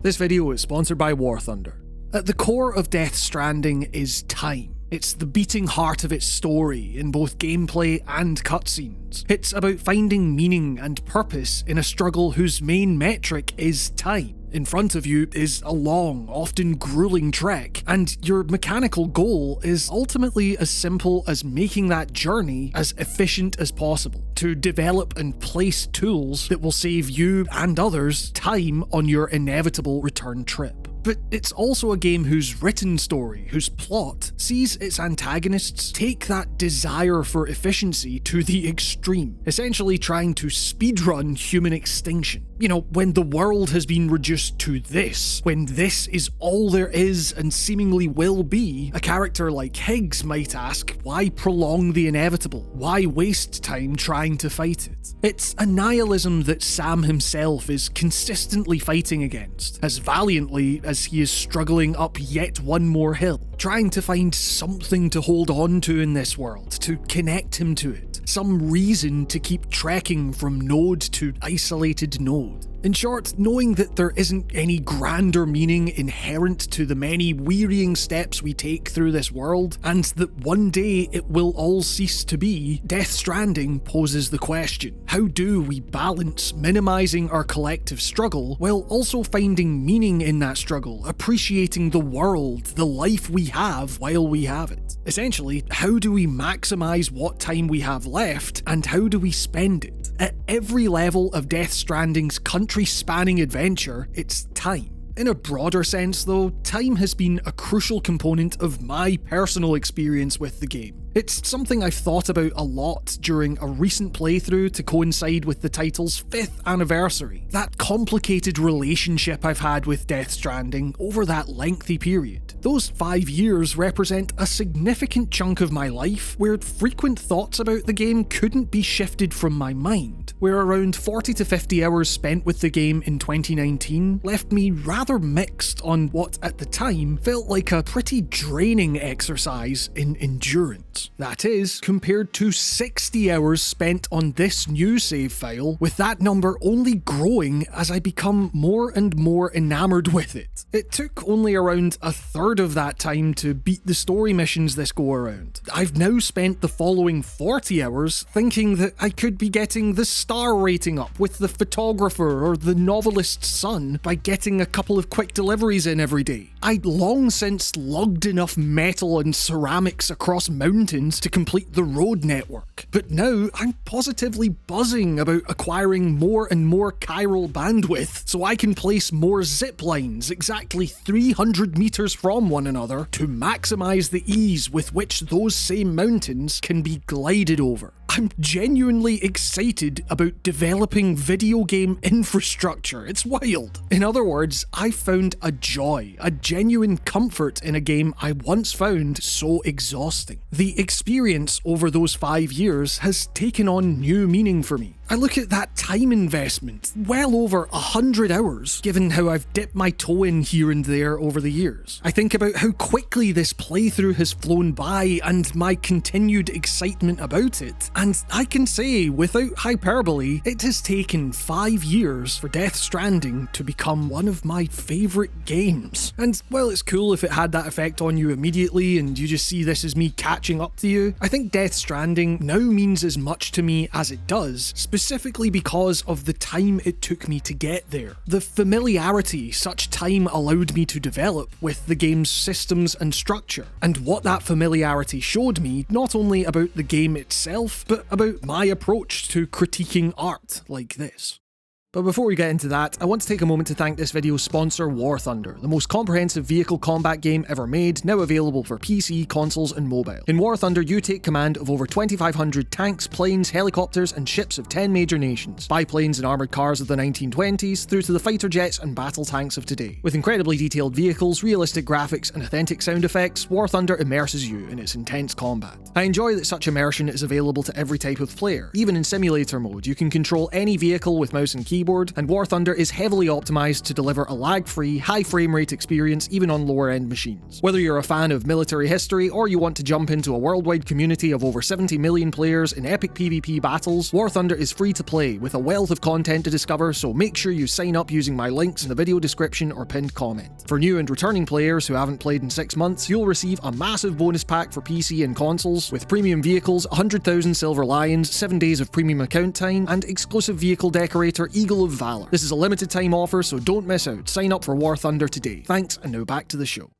This video is sponsored by War Thunder. At the core of Death Stranding is time. It's the beating heart of its story in both gameplay and cutscenes. It's about finding meaning and purpose in a struggle whose main metric is time. In front of you is a long, often grueling trek, and your mechanical goal is ultimately as simple as making that journey as efficient as possible, to develop and place tools that will save you and others time on your inevitable return trip. But it's also a game whose written story, whose plot, sees its antagonists take that desire for efficiency to the extreme, essentially trying to speedrun human extinction. You know, when the world has been reduced to this, when this is all there is and seemingly will be, a character like Higgs might ask, why prolong the inevitable? Why waste time trying to fight it? It's a nihilism that Sam himself is consistently fighting against, as valiantly as he is struggling up yet one more hill, trying to find something to hold on to in this world, to connect him to it, some reason to keep trekking from node to isolated node. In short, knowing that there isn't any grander meaning inherent to the many wearying steps we take through this world, and that one day it will all cease to be, Death Stranding poses the question: how do we balance minimizing our collective struggle while also finding meaning in that struggle, appreciating the world, the life we have while we have it? Essentially, how do we maximize what time we have left, and how do we spend it? At every level of Death Stranding's country-spanning adventure, it's time. In a broader sense though, time has been a crucial component of my personal experience with the game. It's something I've thought about a lot during a recent playthrough to coincide with the title's 5th anniversary. That complicated relationship I've had with Death Stranding over that lengthy period. Those 5 years represent a significant chunk of my life where frequent thoughts about the game couldn't be shifted from my mind, where around 40 to 50 hours spent with the game in 2019 left me rather mixed on what at the time felt like a pretty draining exercise in endurance. That is, compared to 60 hours spent on this new save file, with that number only growing as I become more and more enamored with it. It took only around a third of that time to beat the story missions this go around. I've now spent the following 40 hours thinking that I could be getting the star rating up with the photographer or the novelist's son by getting a couple of quick deliveries in every day. I'd long since lugged enough metal and ceramics across mountains to complete the road network, but now I'm positively buzzing about acquiring more and more chiral bandwidth so I can place more zip lines exactly 300 meters from one another to maximize the ease with which those same mountains can be glided over. I'm genuinely excited about developing video game infrastructure. It's wild. In other words, I found a joy, a genuine comfort in a game I once found so exhausting. The experience over those 5 years has taken on new meaning for me. I look at that time investment, well over 100 hours, given how I've dipped my toe in here and there over the years. I think about how quickly this playthrough has flown by and my continued excitement about it, and I can say, without hyperbole, it has taken 5 years for Death Stranding to become one of my favourite games. And while it's cool if it had that effect on you immediately and you just see this as me catching up to you, I think Death Stranding now means as much to me as it does, specifically because of the time it took me to get there. The familiarity such time allowed me to develop with the game's systems and structure, and what that familiarity showed me not only about the game itself, but about my approach to critiquing art like this. But before we get into that, I want to take a moment to thank this video's sponsor, War Thunder, the most comprehensive vehicle combat game ever made, now available for PC, consoles, and mobile. In War Thunder, you take command of over 2,500 tanks, planes, helicopters, and ships of 10 major nations, biplanes and armoured cars of the 1920s, through to the fighter jets and battle tanks of today. With incredibly detailed vehicles, realistic graphics, and authentic sound effects, War Thunder immerses you in its intense combat. I enjoy that such immersion is available to every type of player. Even in simulator mode, you can control any vehicle with mouse and keyboard, keyboard, and War Thunder is heavily optimized to deliver a lag-free, high frame rate experience even on lower-end machines. Whether you're a fan of military history or you want to jump into a worldwide community of over 70 million players in epic PvP battles, War Thunder is free to play with a wealth of content to discover, so make sure you sign up using my links in the video description or pinned comment. For new and returning players who haven't played in 6 months, you'll receive a massive bonus pack for PC and consoles, with premium vehicles, 100,000 Silver Lions, 7 days of premium account time, and exclusive vehicle decorator Eagle of Valor. This is a limited time offer, so don't miss out. Sign up for War Thunder today. Thanks, and now back to the show.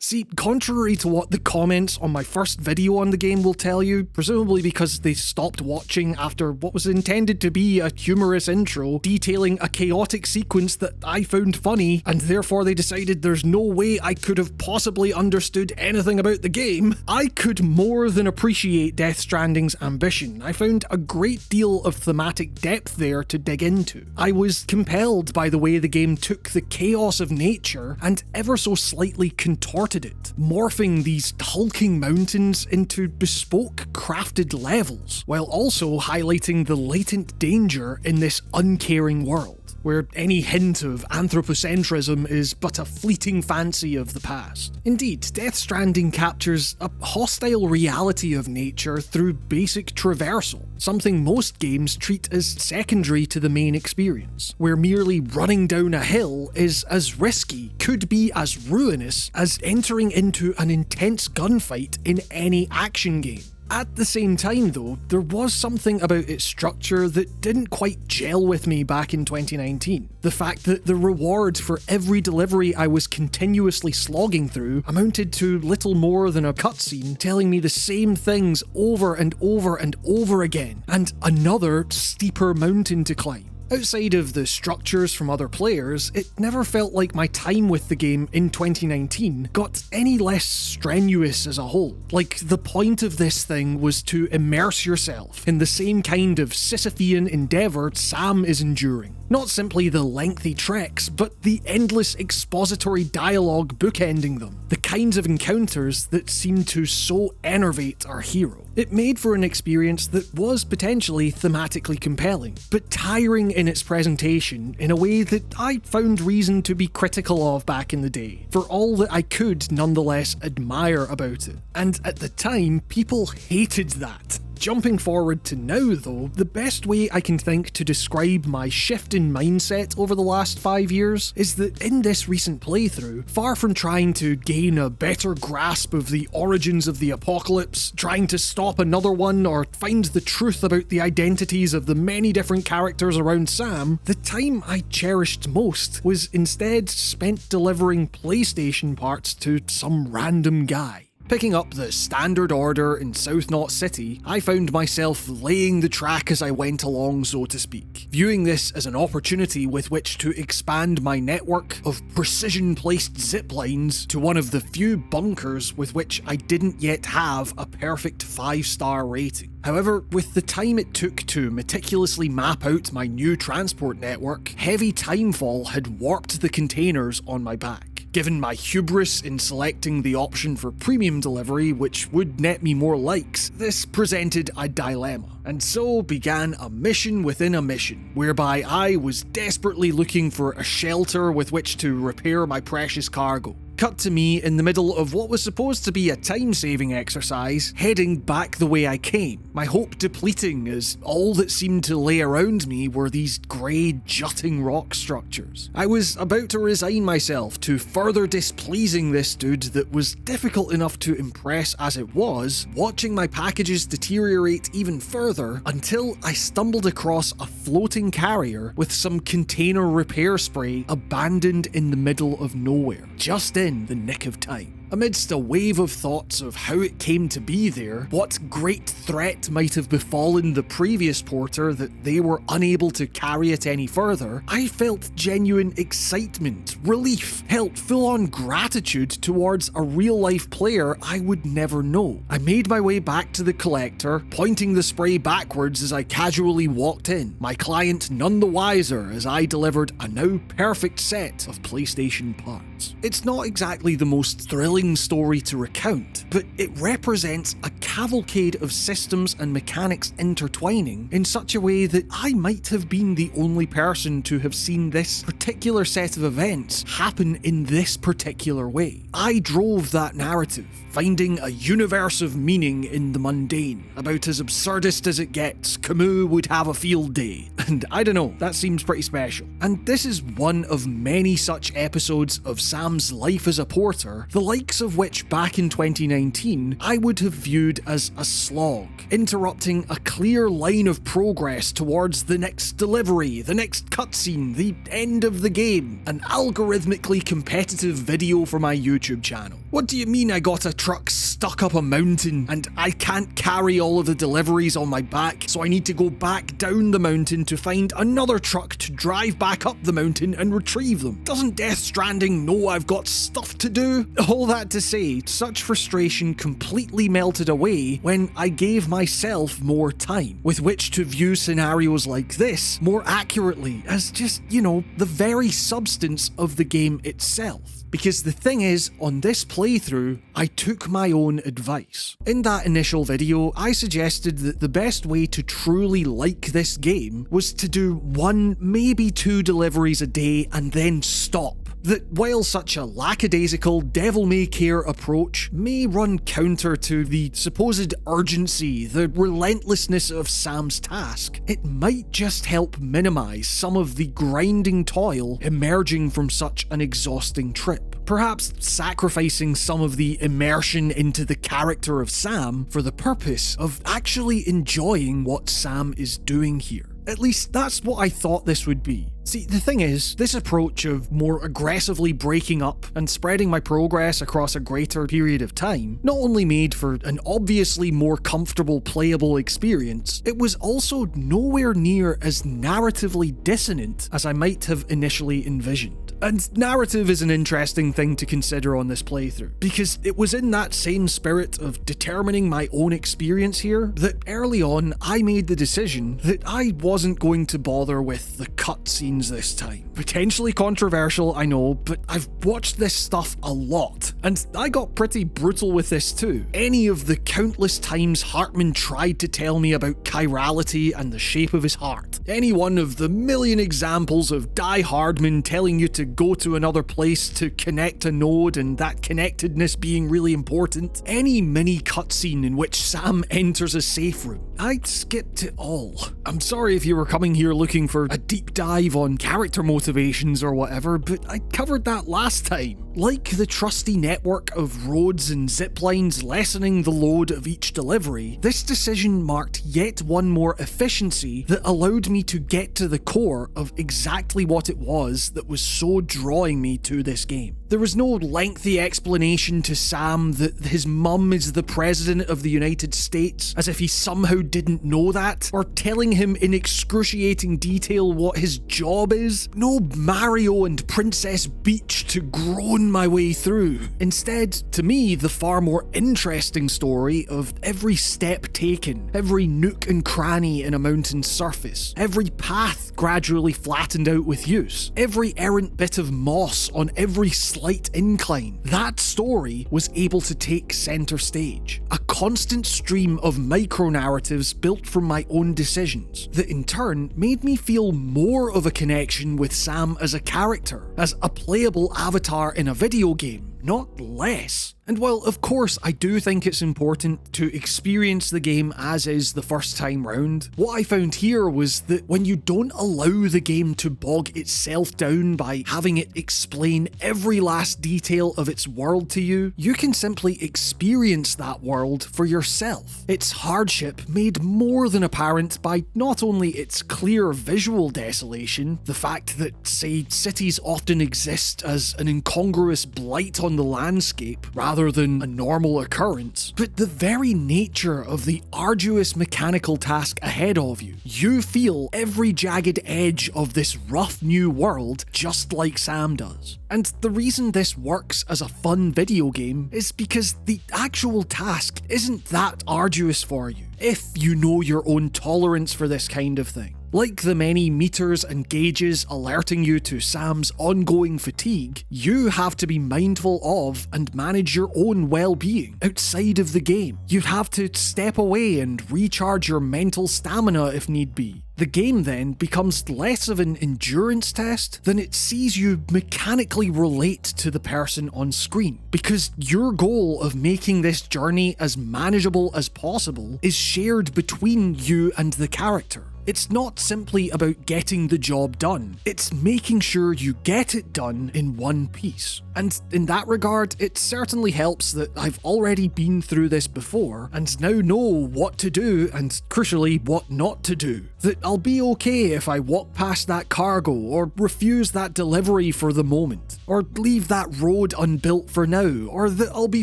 See, contrary to what the comments on my first video on the game will tell you, presumably because they stopped watching after what was intended to be a humorous intro detailing a chaotic sequence that I found funny, and therefore they decided there's no way I could have possibly understood anything about the game, I could more than appreciate Death Stranding's ambition. I found a great deal of thematic depth there to dig into. I was compelled by the way the game took the chaos of nature and ever so slightly contorted it, morphing these hulking mountains into bespoke crafted levels, while also highlighting the latent danger in this uncaring world, where any hint of anthropocentrism is but a fleeting fancy of the past. Indeed, Death Stranding captures a hostile reality of nature through basic traversal, something most games treat as secondary to the main experience, where merely running down a hill is as risky, could be as ruinous, as entering into an intense gunfight in any action game. At the same time though, there was something about its structure that didn't quite gel with me back in 2019. The fact that the reward for every delivery I was continuously slogging through amounted to little more than a cutscene telling me the same things over and over and over again, and another steeper mountain to climb. Outside of the structures from other players, it never felt like my time with the game in 2019 got any less strenuous as a whole. Like, the point of this thing was to immerse yourself in the same kind of Sisyphean endeavour Sam is enduring. Not simply the lengthy treks, but the endless expository dialogue bookending them, the kinds of encounters that seem to so enervate our hero. It made for an experience that was potentially thematically compelling, but tiring in its presentation in a way that I found reason to be critical of back in the day, for all that I could nonetheless admire about it. And at the time, people hated that. Jumping forward to now though, the best way I can think to describe my shift in mindset over the last 5 years is that in this recent playthrough, far from trying to gain a better grasp of the origins of the apocalypse, trying to stop another one, or find the truth about the identities of the many different characters around Sam, the time I cherished most was instead spent delivering PlayStation parts to some random guy. Picking up the standard order in South Knot City, I found myself laying the track as I went along, so to speak, viewing this as an opportunity with which to expand my network of precision-placed zip lines to one of the few bunkers with which I didn't yet have a perfect 5-star rating. However, with the time it took to meticulously map out my new transport network, heavy timefall had warped the containers on my back. Given my hubris in selecting the option for premium delivery, which would net me more likes, this presented a dilemma, and so began a mission within a mission, whereby I was desperately looking for a shelter with which to repair my precious cargo. Cut to me in the middle of what was supposed to be a time-saving exercise, heading back the way I came, my hope depleting as all that seemed to lay around me were these grey, jutting rock structures. I was about to resign myself to further displeasing this dude that was difficult enough to impress as it was, watching my packages deteriorate even further until I stumbled across a floating carrier with some container repair spray abandoned in the middle of nowhere, just in the nick of time. Amidst a wave of thoughts of how it came to be there, what great threat might have befallen the previous porter that they were unable to carry it any further, I felt genuine excitement, relief, hell, full-on gratitude towards a real-life player I would never know. I made my way back to the collector, pointing the spray backwards as I casually walked in, my client none the wiser as I delivered a now perfect set of PlayStation parts. It's not exactly the most thrilling thrilling story to recount, but it represents a cavalcade of systems and mechanics intertwining in such a way that I might have been the only person to have seen this particular set of events happen in this particular way. I drove that narrative, finding a universe of meaning in the mundane. About as absurdist as it gets, Camus would have a field day. And I don't know, that seems pretty special. And this is one of many such episodes of Sam's life as a porter, the likes of which back in 2019 I would have viewed as a slog, interrupting a clear line of progress towards the next delivery, the next cutscene, the end of the game, an algorithmically competitive video for my YouTube channel. What do you mean I got a truck stuck up a mountain and I can't carry all of the deliveries on my back, so I need to go back down the mountain to find another truck to drive back up the mountain and retrieve them? Doesn't Death Stranding know I've got stuff to do? All that to say, such frustration completely melted away when I gave myself more time with which to view scenarios like this more accurately as just, the very substance of the game itself. Because the thing is, on this playthrough, I took my own advice. In that initial video, I suggested that the best way to truly like this game was to do 1, maybe 2 deliveries a day and then stop. That while such a lackadaisical, devil-may-care approach may run counter to the supposed urgency, the relentlessness of Sam's task, it might just help minimise some of the grinding toil emerging from such an exhausting trip. Perhaps sacrificing some of the immersion into the character of Sam for the purpose of actually enjoying what Sam is doing here. At least that's what I thought this would be. See, the thing is, this approach of more aggressively breaking up and spreading my progress across a greater period of time not only made for an obviously more comfortable playable experience, it was also nowhere near as narratively dissonant as I might have initially envisioned. And narrative is an interesting thing to consider on this playthrough, because it was in that same spirit of determining my own experience here that early on I made the decision that I wasn't going to bother with the cutscenes this time. Potentially controversial, I know, but I've watched this stuff a lot, and I got pretty brutal with this too. Any of the countless times Hartman tried to tell me about chirality and the shape of his heart. Any one of the million examples of Die Hardman telling you to go to another place to connect a node and that connectedness being really important. Any mini cutscene in which Sam enters a safe room. I skipped it all. I'm sorry if you were coming here looking for a deep dive on character motivations or whatever, but I covered that last time. Like the trusty network of roads and zip lines lessening the load of each delivery, this decision marked yet one more efficiency that allowed me to get to the core of exactly what it was that was so drawing me to this game. There was no lengthy explanation to Sam that his mum is the President of the United States, as if he somehow didn't know that, or telling him in excruciating detail what his job is. No Mario and Princess Peach to groan my way through. Instead, to me, the far more interesting story of every step taken, every nook and cranny in a mountain's surface, every path gradually flattened out with use, every errant bit of moss on every slight incline. That story was able to take center stage. A constant stream of micro-narratives built from my own decisions that in turn made me feel more of a connection with Sam as a character, as a playable avatar in a video game, not less. And while of course I do think it's important to experience the game as is the first time round, what I found here was that when you don't allow the game to bog itself down by having it explain every last detail of its world to you, you can simply experience that world for yourself. Its hardship made more than apparent by not only its clear visual desolation, the fact that, say, cities often exist as an incongruous blight on the landscape rather than a normal occurrence, but the very nature of the arduous mechanical task ahead of you. You feel every jagged edge of this rough new world just like Sam does. And the reason this works as a fun video game is because the actual task isn't that arduous for you, if you know your own tolerance for this kind of thing. Like the many meters and gauges alerting you to Sam's ongoing fatigue, you have to be mindful of and manage your own well-being outside of the game. You'd have to step away and recharge your mental stamina if need be. The game then becomes less of an endurance test than it sees you mechanically relate to the person on screen, because your goal of making this journey as manageable as possible is shared between you and the character. It's not simply about getting the job done, it's making sure you get it done in one piece. And in that regard, it certainly helps that I've already been through this before and now know what to do and, crucially, what not to do. That I'll be okay if I walk past that cargo or refuse that delivery for the moment, or leave that road unbuilt for now, or that I'll be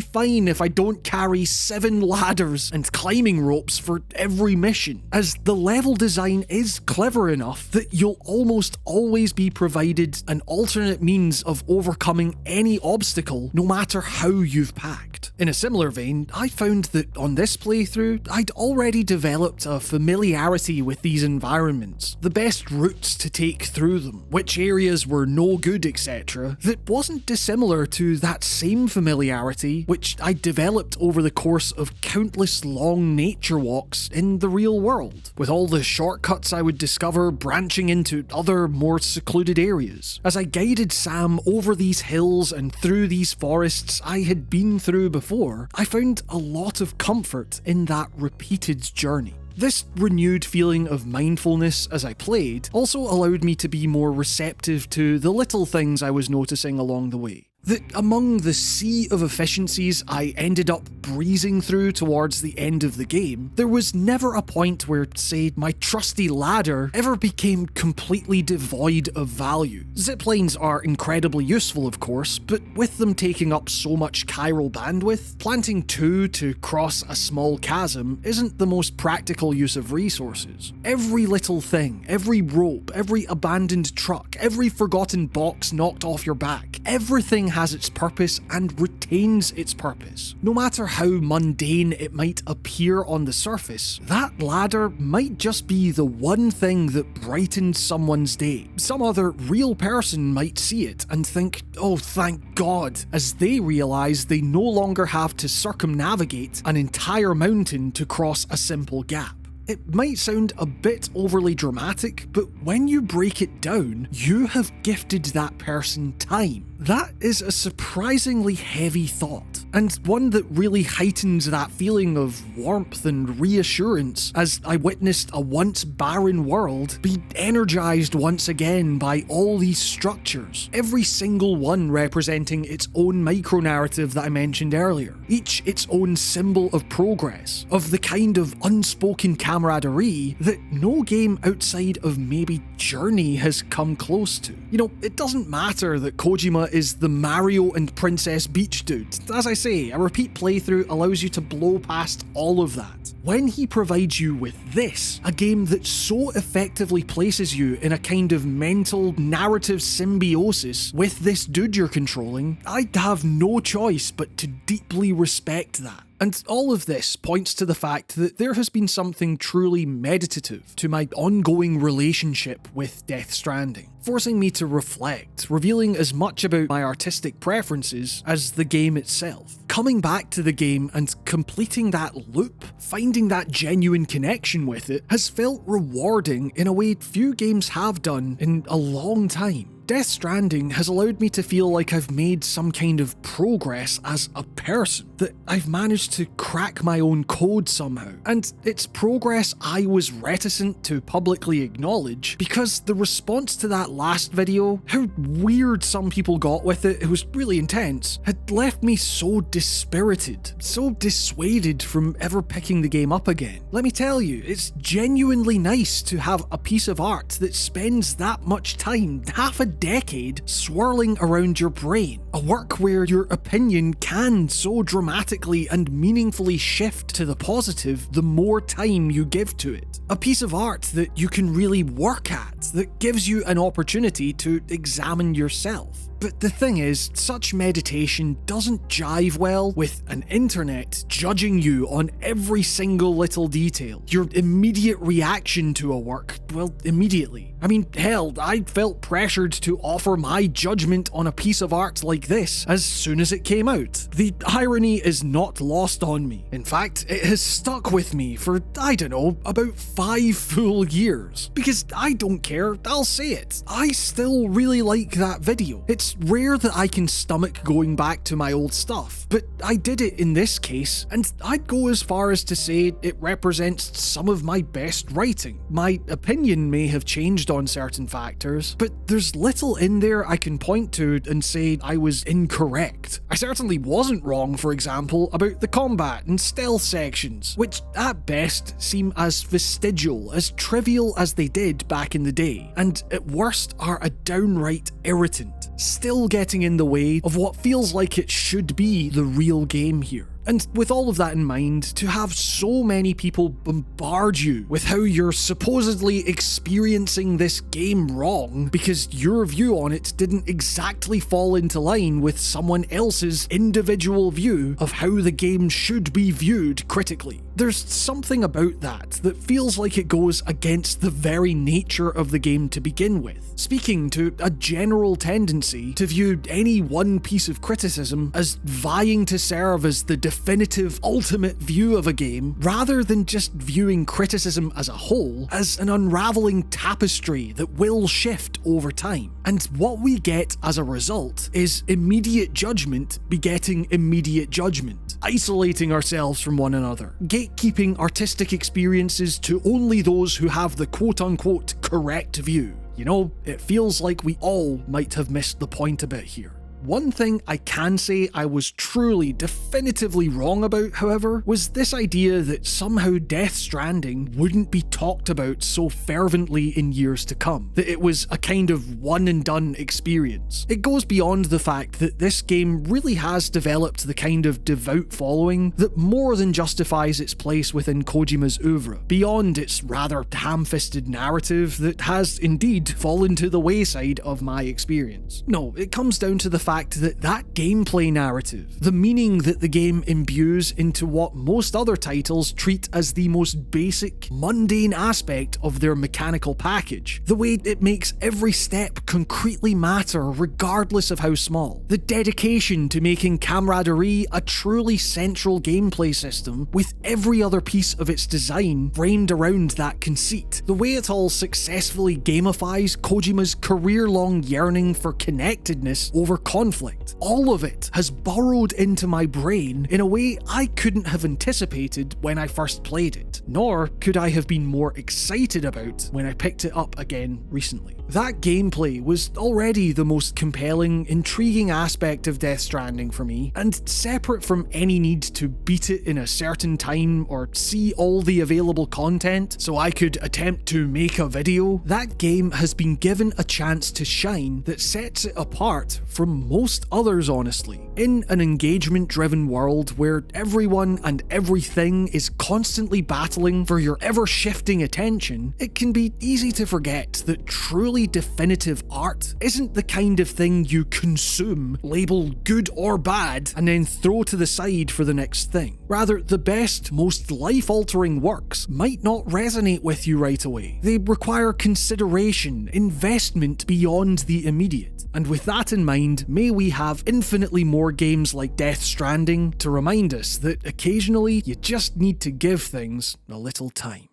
fine if I don't carry 7 ladders and climbing ropes for every mission, as the level design is clever enough that you'll almost always be provided an alternate means of overcoming any obstacle, no matter how you've packed. In a similar vein, I found that on this playthrough, I'd already developed a familiarity with these environments, the best routes to take through them, which areas were no good, etc., that wasn't dissimilar to that same familiarity which I developed over the course of countless long nature walks in the real world, with all the shortcuts I would discover branching into other, more secluded areas. As I guided Sam over these hills and through these forests I had been through before, I found a lot of comfort in that repeated journey. This renewed feeling of mindfulness as I played also allowed me to be more receptive to the little things I was noticing along the way. That among the sea of efficiencies I ended up breezing through towards the end of the game, there was never a point where, say, my trusty ladder ever became completely devoid of value. Ziplines are incredibly useful, of course, but with them taking up so much chiral bandwidth, planting 2 to cross a small chasm isn't the most practical use of resources. Every little thing, every rope, every abandoned truck, every forgotten box knocked off your back, everything has its purpose and retains its purpose. No matter how mundane it might appear on the surface, that ladder might just be the one thing that brightened someone's day. Some other real person might see it and think, oh thank God, as they realise they no longer have to circumnavigate an entire mountain to cross a simple gap. It might sound a bit overly dramatic, but when you break it down, you have gifted that person time. That is a surprisingly heavy thought, and one that really heightens that feeling of warmth and reassurance as I witnessed a once barren world be energized once again by all these structures, every single one representing its own micro-narrative that I mentioned earlier, each its own symbol of progress, of the kind of unspoken camaraderie that no game outside of maybe Journey has come close to. You know, it doesn't matter that Kojima is the Mario and Princess Peach dude. As I say, a repeat playthrough allows you to blow past all of that. When he provides you with this, a game that so effectively places you in a kind of mental narrative symbiosis with this dude you're controlling, I have no choice but to deeply respect that. And all of this points to the fact that there has been something truly meditative to my ongoing relationship with Death Stranding, forcing me to reflect, revealing as much about my artistic preferences as the game itself. Coming back to the game and completing that loop, finding that genuine connection with it, has felt rewarding in a way few games have done in a long time. Death Stranding has allowed me to feel like I've made some kind of progress as a person, that I've managed to crack my own code somehow. And it's progress I was reticent to publicly acknowledge because the response to that last video, how weird some people got with it, it was really intense, had left me so dispirited, so dissuaded from ever picking the game up again. Let me tell you, it's genuinely nice to have a piece of art that spends that much time, half a decade, swirling around your brain. A work where your opinion can so dramatically and meaningfully shift to the positive the more time you give to it. A piece of art that you can really work at, that gives you an opportunity to examine yourself. But the thing is, such meditation doesn't jive well with an internet judging you on every single little detail. Your immediate reaction to a work, well, immediately. I mean, hell, I felt pressured to offer my judgment on a piece of art like this as soon as it came out. The irony is not lost on me. In fact, it has stuck with me for, I don't know, about 5 full years. Because I don't care, I'll say it. I still really like that video. It's rare that I can stomach going back to my old stuff, but I did it in this case, and I'd go as far as to say it represents some of my best writing. My opinion may have changed on certain factors, but there's little in there I can point to and say I was incorrect. I certainly wasn't wrong, for example, about the combat and stealth sections, which at best seem as vestigial, as trivial as they did back in the day, and at worst are a downright irritant, still getting in the way of what feels like it should be the real game here. And with all of that in mind, to have so many people bombard you with how you're supposedly experiencing this game wrong because your view on it didn't exactly fall into line with someone else's individual view of how the game should be viewed critically. There's something about that feels like it goes against the very nature of the game to begin with, speaking to a general tendency to view any one piece of criticism as vying to serve as the definitive ultimate view of a game, rather than just viewing criticism as a whole as an unraveling tapestry that will shift over time. And what we get as a result is immediate judgment begetting immediate judgment, isolating ourselves from one another, gatekeeping artistic experiences to only those who have the quote-unquote correct view. You know, it feels like we all might have missed the point a bit here. One thing I can say I was truly, definitively wrong about, however, was this idea that somehow Death Stranding wouldn't be talked about so fervently in years to come, that it was a kind of one-and-done experience. It goes beyond the fact that this game really has developed the kind of devout following that more than justifies its place within Kojima's oeuvre, beyond its rather ham-fisted narrative that has indeed fallen to the wayside of my experience. No, it comes down to the fact that gameplay narrative, the meaning that the game imbues into what most other titles treat as the most basic, mundane aspect of their mechanical package, the way it makes every step concretely matter regardless of how small, the dedication to making camaraderie a truly central gameplay system with every other piece of its design framed around that conceit, the way it all successfully gamifies Kojima's career-long yearning for connectedness over conflict. All of it has burrowed into my brain in a way I couldn't have anticipated when I first played it, nor could I have been more excited about when I picked it up again recently. That gameplay was already the most compelling, intriguing aspect of Death Stranding for me, and separate from any need to beat it in a certain time or see all the available content so I could attempt to make a video, that game has been given a chance to shine that sets it apart from most others, honestly. In an engagement-driven world where everyone and everything is constantly battling for your ever-shifting attention, it can be easy to forget that truly definitive art isn't the kind of thing you consume, label good or bad, and then throw to the side for the next thing. Rather, the best, most life-altering works might not resonate with you right away. They require consideration, investment beyond the immediate. And with that in mind, may we have infinitely more games like Death Stranding to remind us that occasionally you just need to give things a little time.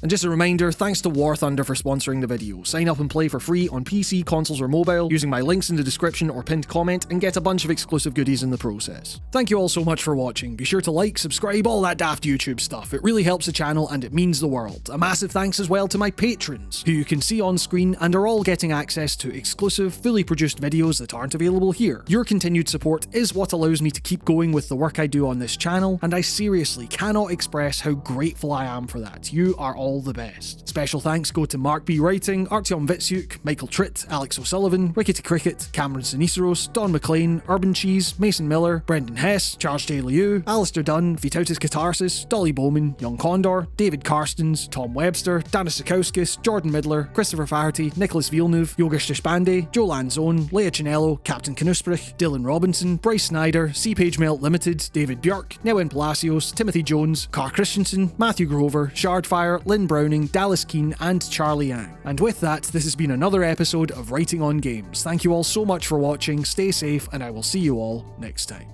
And just a reminder, thanks to War Thunder for sponsoring the video. Sign up and play for free on PC, consoles or mobile using my links in the description or pinned comment and get a bunch of exclusive goodies in the process. Thank you all so much for watching. Be sure to like, subscribe, all that daft YouTube stuff. It really helps the channel and it means the world. A massive thanks as well to my patrons, who you can see on screen and are all getting access to exclusive, fully produced videos that aren't available here. Your continued support is what allows me to keep going with the work I do on this channel, and I seriously cannot express how grateful I am for that. You are all all the best. Special thanks go to Mark B. Writing, Artyom Vitsyuk, Michael Tritt, Alex O'Sullivan, Rickety Cricket, Cameron Siniceros, Don McLean, Urban Cheese, Mason Miller, Brendan Hess, Charles J. Liu, Alistair Dunn, Vitautis Catharsis, Dolly Bowman, Young Condor, David Karstens, Tom Webster, Danis Sikauskis, Jordan Midler, Christopher Faherty, Nicholas Villeneuve, Yogesh Deshpande, Joe Lanzone, Leah Chinello, Captain Knusprich, Dylan Robinson, Bryce Snyder, C-Page Melt Limited, David Björk, Newen Palacios, Timothy Jones, Carr Christensen, Matthew Grover, Shardfire, Lynn Browning, Dallas Keane, and Charlie Yang. And with that, this has been another episode of Writing on Games. Thank you all so much for watching, stay safe, and I will see you all next time.